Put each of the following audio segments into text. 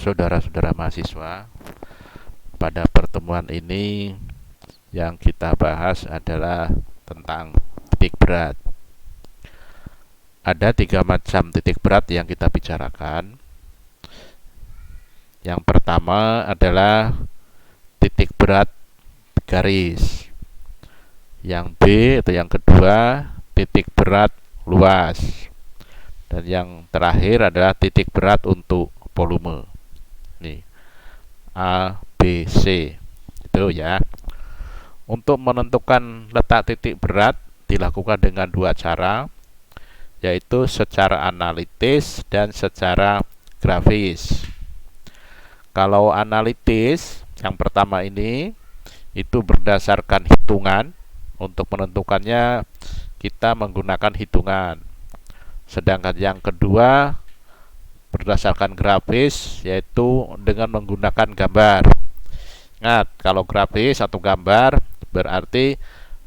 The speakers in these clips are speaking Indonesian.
saudara-saudara mahasiswa. Pada pertemuan ini yang kita bahas adalah tentang titik berat. Ada 3 macam titik berat yang kita bicarakan. Yang pertama adalah titik berat garis. Yang B atau yang kedua titik berat luas. Dan yang terakhir adalah titik berat untuk volume. Nih, A, B, C. Itu ya. Untuk menentukan letak titik berat dilakukan dengan 2 cara, yaitu secara analitis dan secara grafis. Kalau analitis, yang pertama ini itu berdasarkan hitungan. Untuk menentukannya kita menggunakan hitungan. Sedangkan yang kedua berdasarkan grafis, yaitu dengan menggunakan gambar. Ingat, kalau grafis atau gambar berarti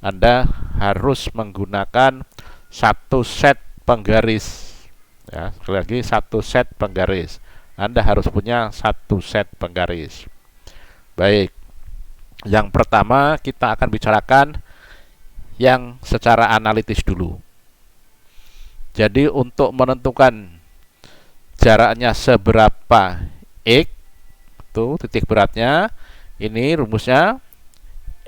Anda harus menggunakan satu set penggaris. Ya, sekali lagi satu set penggaris. Anda harus punya satu set penggaris. Baik, yang pertama kita akan bicarakan yang secara analitis dulu. Jadi untuk menentukan jaraknya seberapa X, itu titik beratnya, ini rumusnya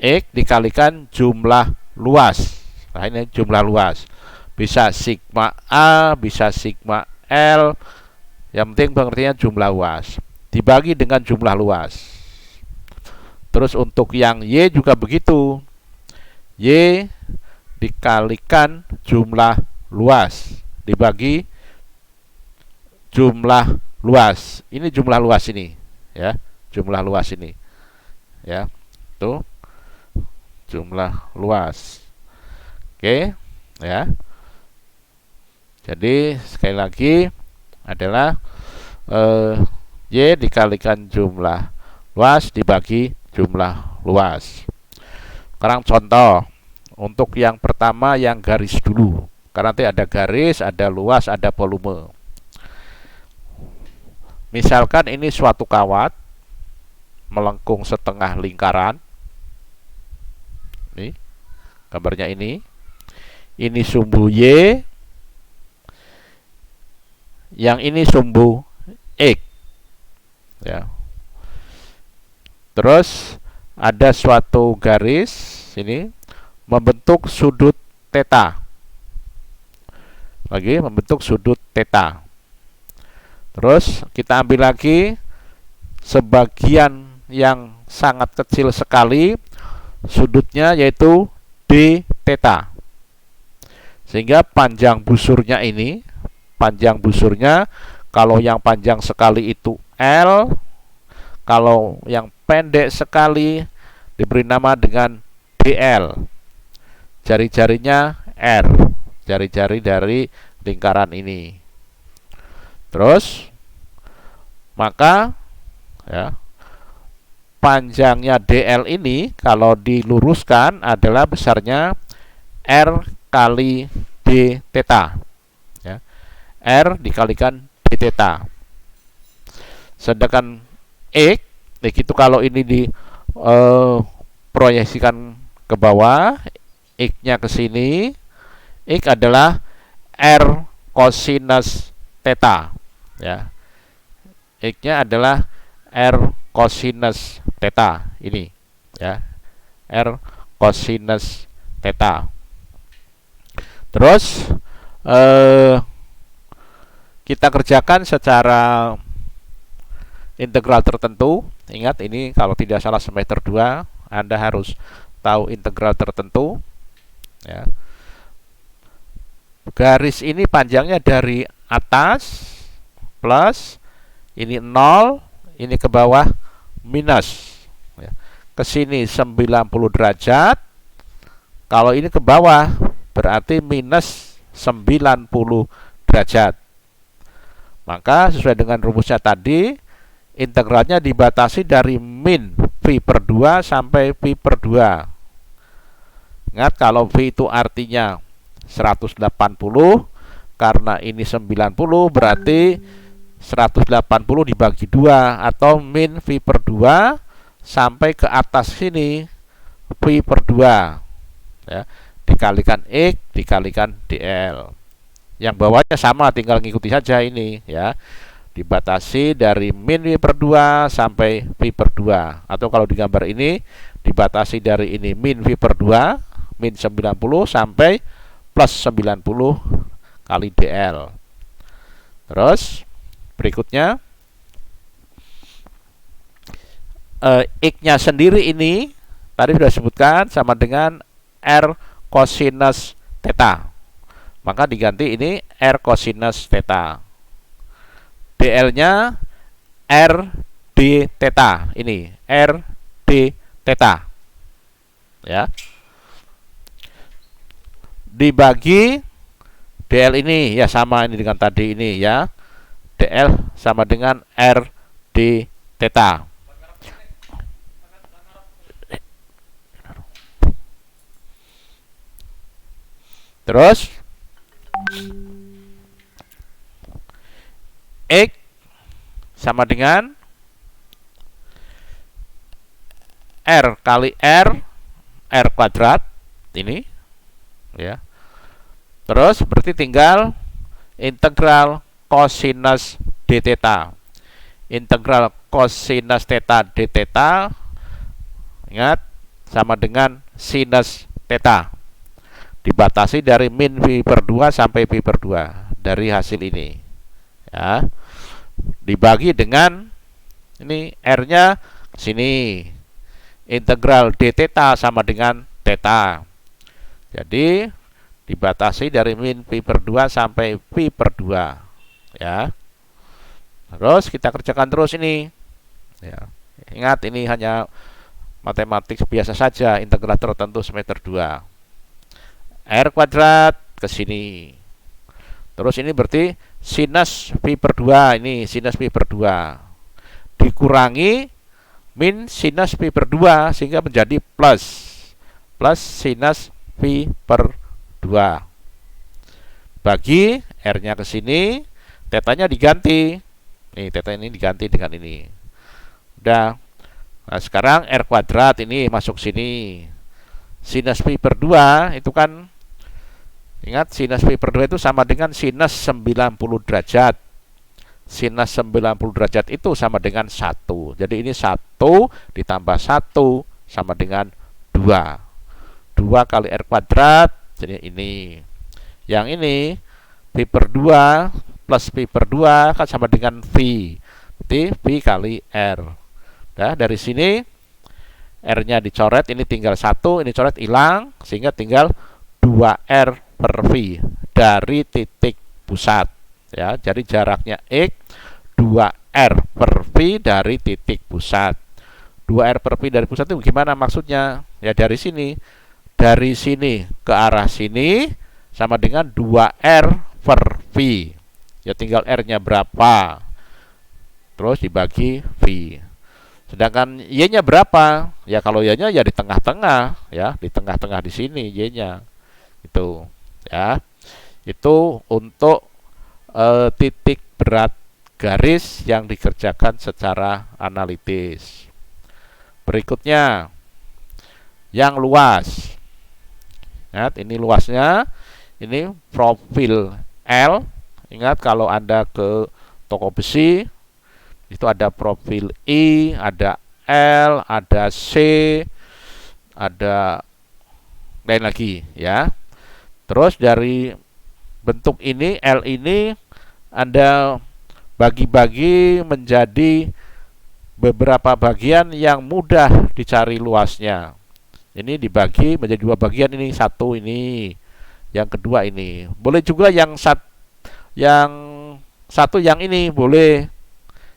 X dikalikan jumlah luas. Nah, ini jumlah luas. Bisa sigma A, bisa sigma L. Yang penting pengertiannya jumlah luas dibagi dengan jumlah luas. Terus untuk yang Y juga begitu. Y dikalikan jumlah luas dibagi jumlah luas. Ini jumlah luas ini, ya. Jumlah luas ini. Ya. Tuh. Jumlah luas. Oke, ya. Jadi sekali lagi adalah Y dikalikan jumlah luas dibagi jumlah luas. Sekarang contoh untuk yang pertama yang garis dulu. Karena nanti ada garis, ada luas, ada volume. Misalkan ini suatu kawat melengkung setengah lingkaran. Ini gambarnya ini. Ini sumbu Y. Yang ini sumbu X. Ya. Terus ada suatu garis ini membentuk sudut theta. Lagi membentuk sudut theta. Terus kita ambil lagi sebagian yang sangat kecil sekali sudutnya, yaitu d theta. Sehingga panjang busurnya ini, panjang busurnya kalau yang panjang sekali itu L, kalau yang pendek sekali diberi nama dengan DL. Jari-jarinya R, jari-jari dari lingkaran ini. Terus maka ya, panjangnya DL ini kalau diluruskan adalah besarnya R kali D theta. Ya. R dikalikan D theta. Sedangkan X itu kalau ini diproyeksikan ke bawah, X-nya ke sini, X adalah R cosinus theta. Ya. X-nya adalah R cosinus theta ini, ya. R cosinus theta. Terus kita kerjakan secara integral tertentu. Ingat, ini kalau tidak salah semester 2 Anda harus tahu integral tertentu, ya. Garis ini panjangnya dari atas plus, ini 0, ini ke bawah minus, ya. Ke sini 90 derajat. Kalau ini ke bawah berarti minus 90 derajat. Maka sesuai dengan rumusnya tadi, integralnya dibatasi dari min pi per 2 sampai pi per 2. Ingat, kalau pi itu artinya 180, karena ini 90 berarti 180 dibagi 2 atau min V per 2 sampai ke atas sini V per 2 ya, dikalikan X dikalikan DL. Yang bawahnya sama, tinggal ngikuti saja ini ya. Dibatasi dari min V per 2 sampai V per 2. Atau kalau di gambar ini dibatasi dari ini min V per 2 min 90 sampai plus 90 kali DL. Terus berikutnya X-nya sendiri ini tadi sudah disebutkan sama dengan R cosinus theta. Maka diganti ini R cosinus theta. DL-nya R d theta. Ini R d theta. Ya. Dibagi DL ini ya sama ini dengan tadi ini ya. DL sama dengan R d theta. Terus X sama dengan R kali R kuadrat ini ya. Terus berarti tinggal integral cosinus d theta. Integral cosinus theta d theta, ingat, sama dengan sinus theta. Dibatasi dari min V per 2 sampai V per 2 dari hasil ini ya. Dibagi dengan ini R-nya sini, integral d theta sama dengan theta. Jadi dibatasi dari min V per 2 sampai V per 2 ya. Terus kita kerjakan terus ini ya. Ingat ini hanya matematik biasa saja, integral tertentu semester 2. R kuadrat ke sini. Terus ini berarti sinus V per 2, ini sinus V per 2 dikurangi min sinus V per 2 sehingga menjadi plus sinus V per 2 bagi R-nya ke sini, tetanya diganti. Nih, teta ini diganti dengan ini. Udah. Nah, sekarang R kuadrat ini masuk sini. Sinus V per 2 itu kan, ingat sinus V per 2 itu sama dengan sinus 90 derajat. Sinus 90 derajat itu sama dengan 1. Jadi ini 1 ditambah 1 sama dengan 2. 2 kali R kuadrat, jadi ini. Yang ini V per 2 plus V per 2 kan sama dengan V. Berarti V kali R. Nah, dari sini R-nya dicoret, ini tinggal 1, ini coret hilang, sehingga tinggal 2R per V dari titik pusat. Ya, jadi jaraknya X 2R per V dari titik pusat. 2R per V dari pusat itu gimana maksudnya? Ya dari sini ke arah sini sama dengan 2R per V. Ya tinggal R-nya berapa, terus dibagi V. Sedangkan Y-nya berapa? Ya kalau Y-nya ya di tengah-tengah, ya di tengah-tengah di sini Y-nya. Itu, ya. Itu untuk titik berat garis yang dikerjakan secara analitis. Berikutnya yang luas. Ingat, ini luasnya, ini profil L. Ingat kalau Anda ke toko besi, itu ada profil I, ada L, ada C, ada lain lagi ya. Terus dari bentuk ini L ini Anda bagi-bagi menjadi beberapa bagian yang mudah dicari luasnya. Ini dibagi menjadi 2 bagian, ini satu ini, yang kedua ini. Boleh juga yang satu yang ini boleh,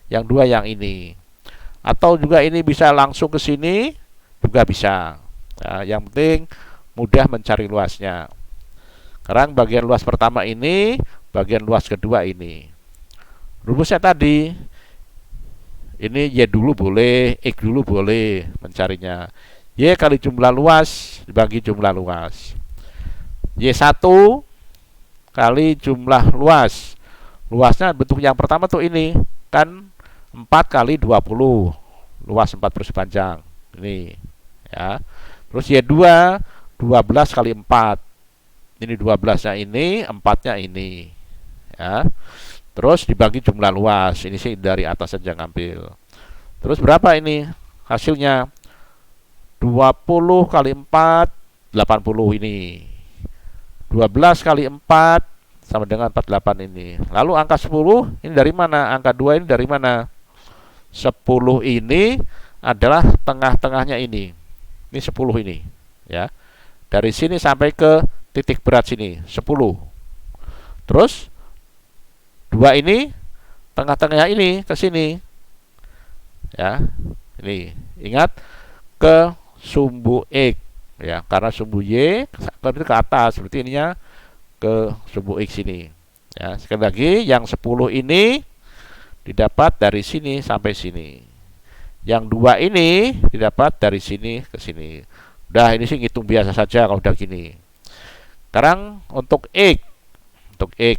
yang 2 yang ini, atau juga ini bisa langsung ke sini juga bisa. Nah, yang penting mudah mencari luasnya. Sekarang bagian luas pertama ini, bagian luas kedua ini. Rumusnya tadi, ini Y dulu boleh, X dulu boleh mencarinya. Y kali jumlah luas dibagi jumlah luas. Y1 kali jumlah luas. Luasnya bentuk yang pertama tuh ini kan 4 kali 20, luas 4 persegi panjang ini ya. Terus Y2 12 kali 4, ini 12-nya ini, 4-nya ini ya. Terus dibagi jumlah luas, ini sih dari atas saja ngambil. Terus berapa ini hasilnya? 20 kali 4 80 ini. 12 kali 4 sama dengan 48 ini. Lalu angka 10 ini dari mana? Angka 2 ini dari mana? 10 ini adalah tengah-tengahnya ini. Ini 10 ini ya. Dari sini sampai ke titik berat sini 10. Terus 2 ini tengah-tengahnya ini ke sini. Ya. Ini ingat ke sumbu X ya, karena sumbu Y itu ke atas, seperti ininya ke sumbu X ini ya. Sekali lagi yang 10 ini didapat dari sini sampai sini, yang 2 ini didapat dari sini ke sini. Udah, ini sih ngitung biasa saja kalau udah gini. Sekarang untuk X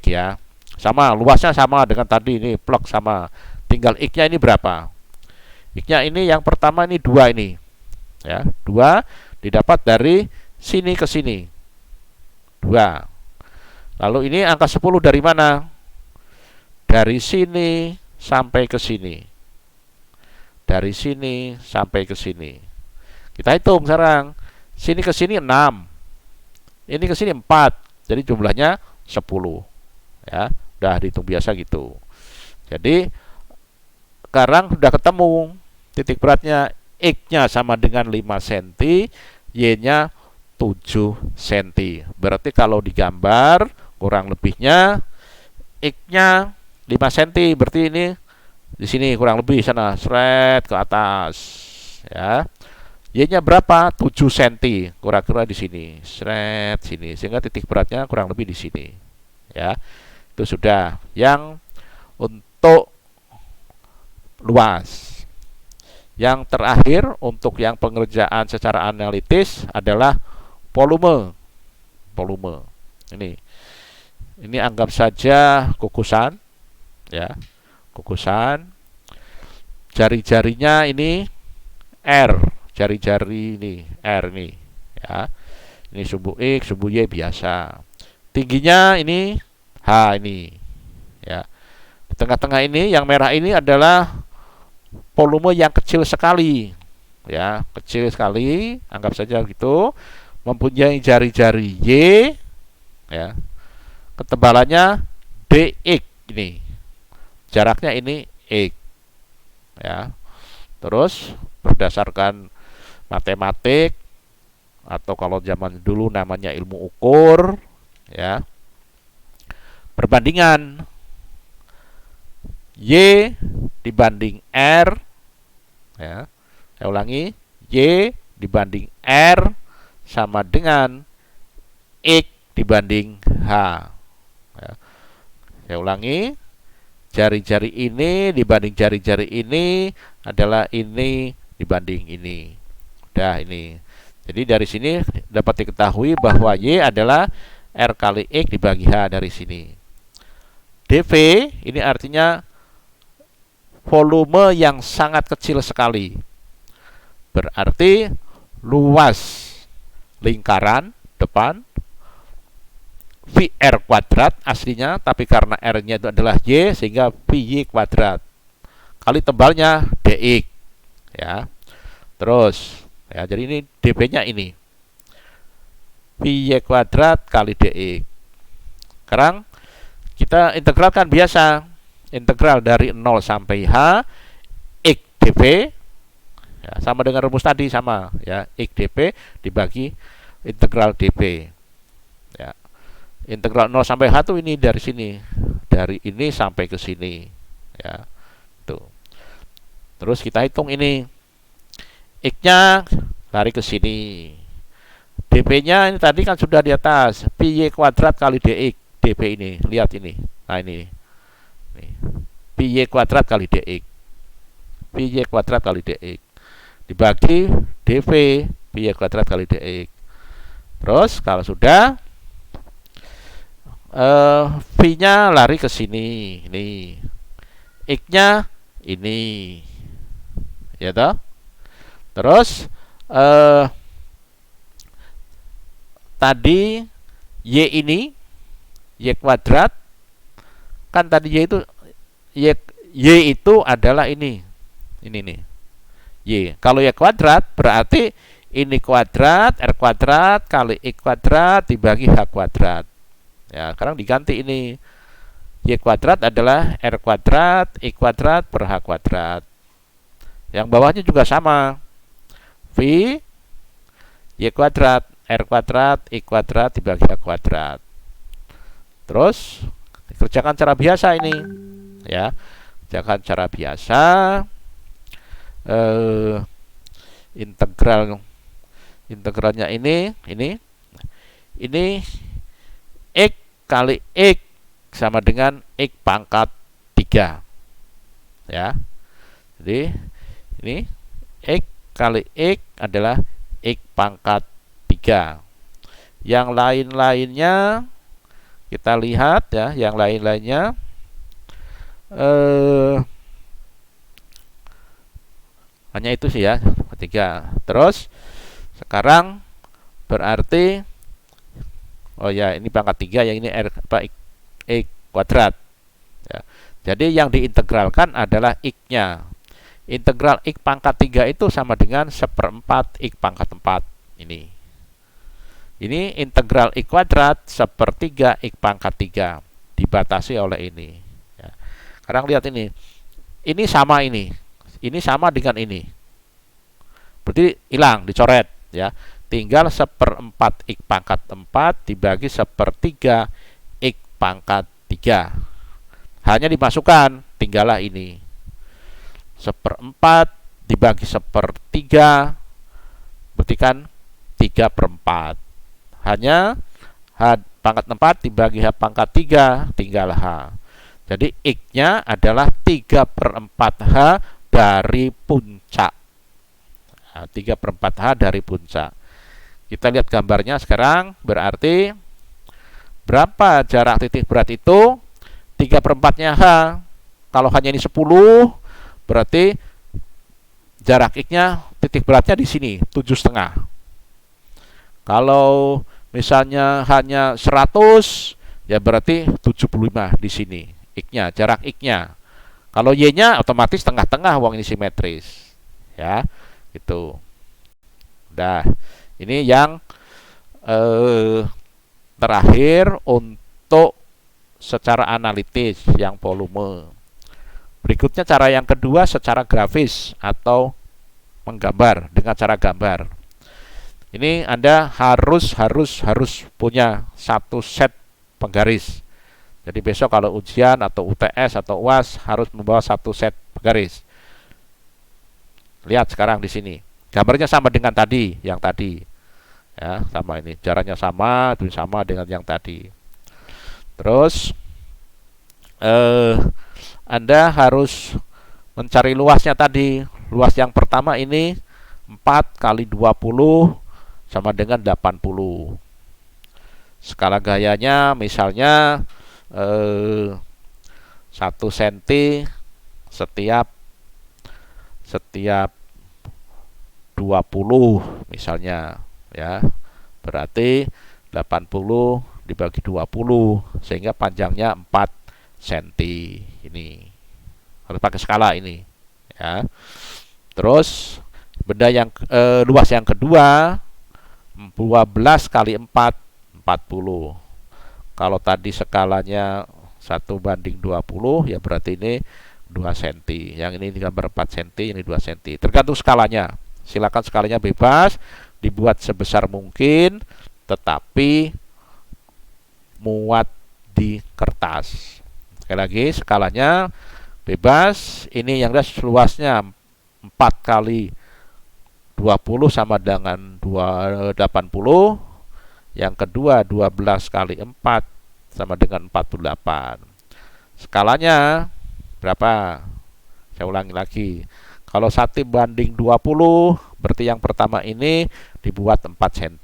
ya, sama luasnya sama dengan tadi, ini plug sama, tinggal X nya ini berapa. X nya ini yang pertama ini 2 ini ya, 2 didapat dari sini ke sini 2. Lalu ini angka 10 dari mana? Dari sini sampai ke sini, dari sini sampai ke sini. Kita hitung sekarang, sini ke sini 6, ini ke sini 4, jadi jumlahnya 10 ya. Udah dihitung biasa gitu. Jadi sekarang sudah ketemu titik beratnya. X-nya sama dengan 5 cm, Y-nya 7 cm. Berarti kalau digambar kurang lebihnya X-nya 5 cm, berarti ini di sini kurang lebih sana seret ke atas ya. Y-nya berapa? 7 cm, kira-kira di sini seret sini, sehingga titik beratnya kurang lebih di sini ya. Itu sudah yang untuk luas. Yang terakhir untuk yang pengerjaan secara analitis adalah volume. Ini anggap saja kukusan ya, kukusan. Jari-jarinya ini R, jari-jari ini R ini ya. Ini sumbu X, sumbu Y biasa. Tingginya ini H ini ya. Di tengah-tengah ini yang merah ini adalah volume yang kecil sekali ya, kecil sekali, anggap saja gitu, mempunyai jari-jari Y ya, ketebalannya dx, ini jaraknya ini X ya. Terus berdasarkan matematik atau kalau zaman dulu namanya ilmu ukur ya, perbandingan Y dibanding R ya. Saya ulangi, Y dibanding R sama dengan X dibanding H ya. Saya ulangi, jari-jari ini dibanding jari-jari ini adalah ini dibanding ini. Udah ini. Jadi dari sini dapat diketahui bahwa Y adalah R kali X dibagi H dari sini. dV ini artinya volume yang sangat kecil sekali. Berarti luas lingkaran depan VR kuadrat aslinya, tapi karena R-nya itu adalah Y sehingga VY kuadrat kali tebalnya DX ya. Terus ya, jadi ini dP-nya ini VY kuadrat kali DX. Sekarang kita integralkan biasa, integral dari 0 sampai H X dP ya, sama dengan rumus tadi sama ya, X dP dibagi integral dP ya. Integral 0 sampai H tuh ini dari sini, dari ini sampai ke sini ya. Tuh. Terus kita hitung ini X-nya lari ke sini, dP-nya ini tadi kan sudah di atas, pi kuadrat kali dx, dP ini, lihat ini. Nah ini. Pi kuadrat kali dx. Pi kuadrat kali dx dibagi dV pi kuadrat kali dx. Terus kalau sudah V-nya lari ke sini, ini. X-nya ini. Ya toh? Terus tadi Y ini, Y kuadrat, kan tadi Y itu Y itu adalah ini nih, Y. Kalau Y kuadrat berarti ini kuadrat, R kuadrat kali X kuadrat dibagi H kuadrat. Ya, sekarang diganti ini. Y kuadrat adalah R kuadrat, X kuadrat per H kuadrat. Yang bawahnya juga sama. V, Y kuadrat, R kuadrat, X kuadrat dibagi H kuadrat. Terus, kerjakan cara biasa ini. Ya, kerjakan cara biasa. Integralnya ini X kali X sama dengan X pangkat 3. Ya. Jadi ini X kali X adalah X pangkat 3. Yang lain-lainnya kita lihat ya, yang lain-lainnya hanya itu sih ya, 3. Terus sekarang berarti ini pangkat 3, yang ini R X kuadrat. Ya. Jadi yang diintegralkan adalah X-nya. Integral X pangkat 3 itu sama dengan 1/4 X pangkat 4. Ini integral X kuadrat 1/3 X pangkat 3. Dibatasi oleh ini. Ya. Sekarang lihat ini. Ini sama ini. Ini sama dengan ini. Berarti hilang, dicoret. Ya. Tinggal 1/4 X pangkat 4 dibagi 1/3 X pangkat 3. Hanya dimasukkan, tinggallah ini. 1/4 dibagi 1/3 berarti kan 3/4. Hanya H pangkat 4 dibagi H pangkat 3, tinggal H. Jadi X-nya adalah 3/4 H dari puncak. Nah, 3/4 H dari puncak. Kita lihat gambarnya sekarang. Berarti berapa jarak titik berat itu? 3/4-nya H. Kalau hanya ini 10, berarti jarak X-nya, titik beratnya di sini, 7,5. Kalau misalnya hanya 100, ya berarti 75 di sini X-nya, jarak X-nya. Kalau Y-nya otomatis tengah-tengah, wong ini simetris. Ya, gitu. Udah. Ini yang terakhir untuk secara analitis yang volume. Berikutnya cara yang kedua secara grafis atau menggambar dengan cara gambar. Ini Anda harus punya satu set penggaris. Jadi besok kalau ujian atau UTS atau UAS harus membawa satu set penggaris. Lihat sekarang di sini. Gambarnya sama dengan tadi, yang tadi. Ya, sama ini. Jaraknya sama dengan yang tadi. Terus Anda harus mencari luasnya tadi. Luas yang pertama ini 4 kali 20 sama dengan 80. Skala gayanya misalnya 1 cm setiap 20 misalnya, ya. Berarti 80 dibagi 20 sehingga panjangnya 4 cm. Ini harus pakai skala ini, ya. Terus benda yang luas yang kedua 12 kali 4 40. Kalau tadi skalanya 1:20, ya berarti ini 2 cm. Yang ini digambar 4 cm, ini 2 cm. Tergantung skalanya. Silakan skalanya bebas, dibuat sebesar mungkin, tetapi muat di kertas. Sekali lagi, skalanya bebas. Ini yang luasnya 4 kali 20 sama dengan 280. Yang kedua 12 kali 4 sama dengan 48. Skalanya berapa? Saya ulangi lagi. Kalau 1:20, berarti yang pertama ini dibuat 4 cm.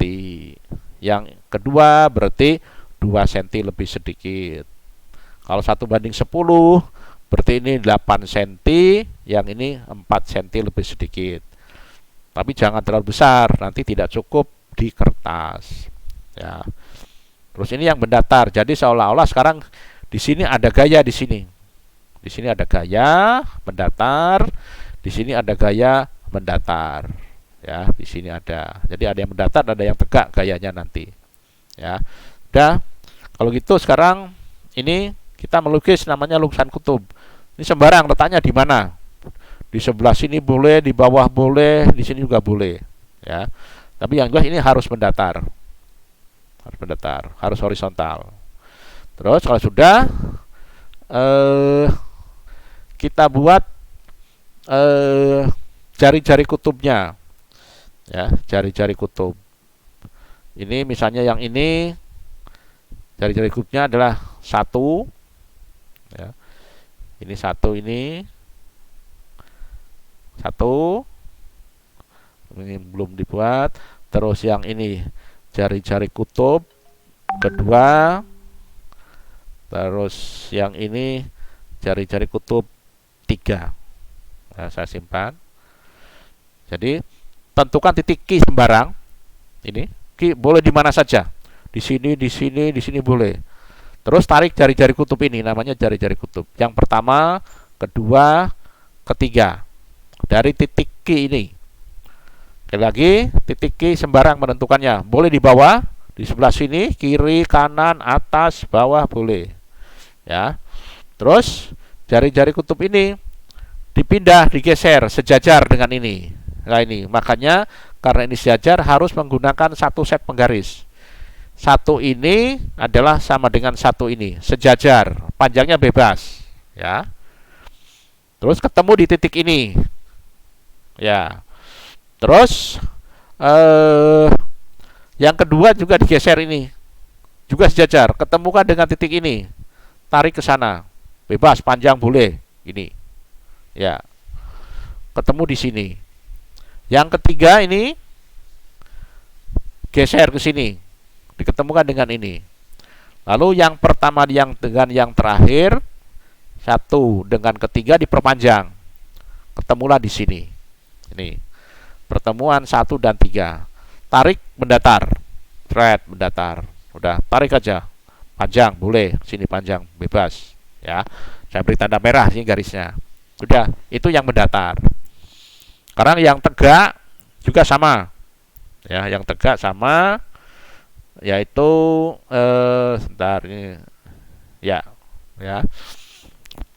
Yang kedua berarti 2 cm lebih sedikit. Kalau 1:10 berarti ini 8 cm, yang ini 4 cm lebih sedikit. Tapi jangan terlalu besar, nanti tidak cukup di kertas. Ya. Terus ini yang mendatar. Jadi seolah-olah sekarang di sini ada gaya di sini. Di sini ada gaya mendatar, di sini ada gaya mendatar. Ya, di sini ada. Jadi ada yang mendatar, ada yang tegak gayanya nanti. Ya. Udah. Kalau gitu sekarang ini kita melukis namanya lukisan kutub. Ini sembarang letaknya di mana? Di sebelah sini boleh, di bawah boleh, di sini juga boleh, ya. Tapi yang jelas ini harus mendatar, harus horizontal. Terus kalau sudah, kita buat jari-jari kutubnya, ya, jari-jari kutub. Ini misalnya yang ini, jari-jari kutubnya adalah 1, ya. Ini 1 ini. 1 ini belum dibuat. Terus yang ini jari-jari kutub kedua. Terus yang ini jari-jari kutub 3. Nah, saya simpan. Jadi tentukan titik Q sembarang. Ini Q boleh di mana saja. Di sini, di sini, di sini boleh. Terus tarik jari-jari kutub ini, namanya jari-jari kutub. Yang pertama, kedua, ketiga. Dari titik Q ini. Sekali lagi, titik Q sembarang menentukannya. Boleh di bawah, di sebelah sini, kiri, kanan, atas, bawah boleh. Ya. Terus jari-jari kutub ini dipindah, digeser sejajar dengan ini. Nah ini, makanya karena ini sejajar harus menggunakan 1 set penggaris. 1 ini adalah sama dengan 1 ini, sejajar, panjangnya bebas, ya. Terus ketemu di titik ini. Ya. Terus yang kedua juga digeser ini. Juga sejajar, ketemukan dengan titik ini. Tarik ke sana. Bebas, panjang boleh. Ini. Ya. Ketemu di sini. Yang ketiga ini geser ke sini. Diketemukan dengan ini. Lalu yang pertama dengan yang terakhir, 1 dengan ketiga diperpanjang. Ketemulah di sini. Ini pertemuan 1 dan 3. Tarik mendatar, thread mendatar. Udah, tarik aja. Panjang boleh, sini panjang bebas, ya. Saya beri tanda merah sini garisnya. Udah, itu yang mendatar. Sekarang yang tegak juga sama. Ya, yang tegak sama, yaitu sebentar ini. Ya. Ya.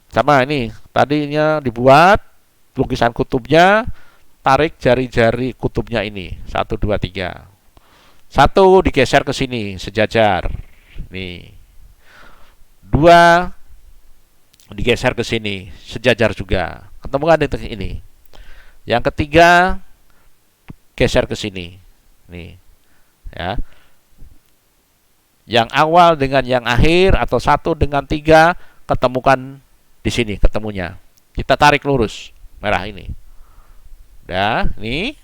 Sama ini. Tadinya dibuat lukisan kutubnya. Tarik jari-jari kutubnya ini 1, 2, 3. 1 digeser ke sini sejajar. Nih. 2 digeser ke sini sejajar juga. Ketemukan di ini. Yang ketiga geser ke sini. Nih. Ya. Yang awal dengan yang akhir atau 1 dengan 3 ketemukan di sini ketemunya. Kita tarik lurus merah ini. Udah, nih.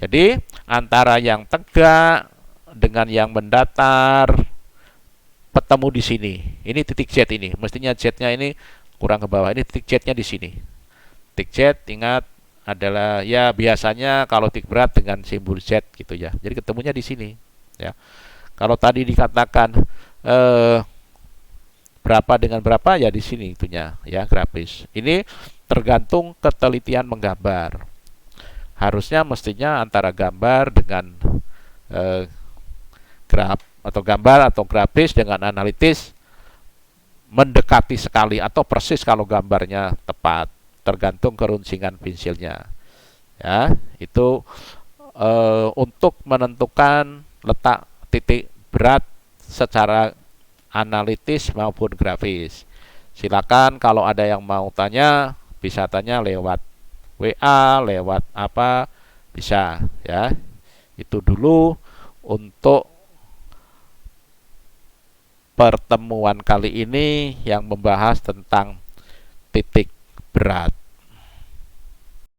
Jadi antara yang tegak dengan yang mendatar ketemu di sini. Ini titik Z ini. Mestinya Z-nya ini kurang ke bawah. Ini titik Z-nya di sini. Titik Z ingat adalah ya biasanya kalau titik berat dengan simbol Z gitu ya. Jadi ketemunya di sini, ya. Kalau tadi dikatakan berapa dengan berapa ya di sini itunya ya grafis. Ini tergantung ketelitian menggambar. Harusnya mestinya antara gambar dengan graf atau gambar atau grafis dengan analitis mendekati sekali atau persis kalau gambarnya tepat, tergantung kerunsingan pensilnya. Ya, itu untuk menentukan letak titik berat secara analitis maupun grafis. Silakan kalau ada yang mau tanya, bisa tanya lewat WA, lewat apa, bisa ya. Itu dulu untuk pertemuan kali ini yang membahas tentang titik berat.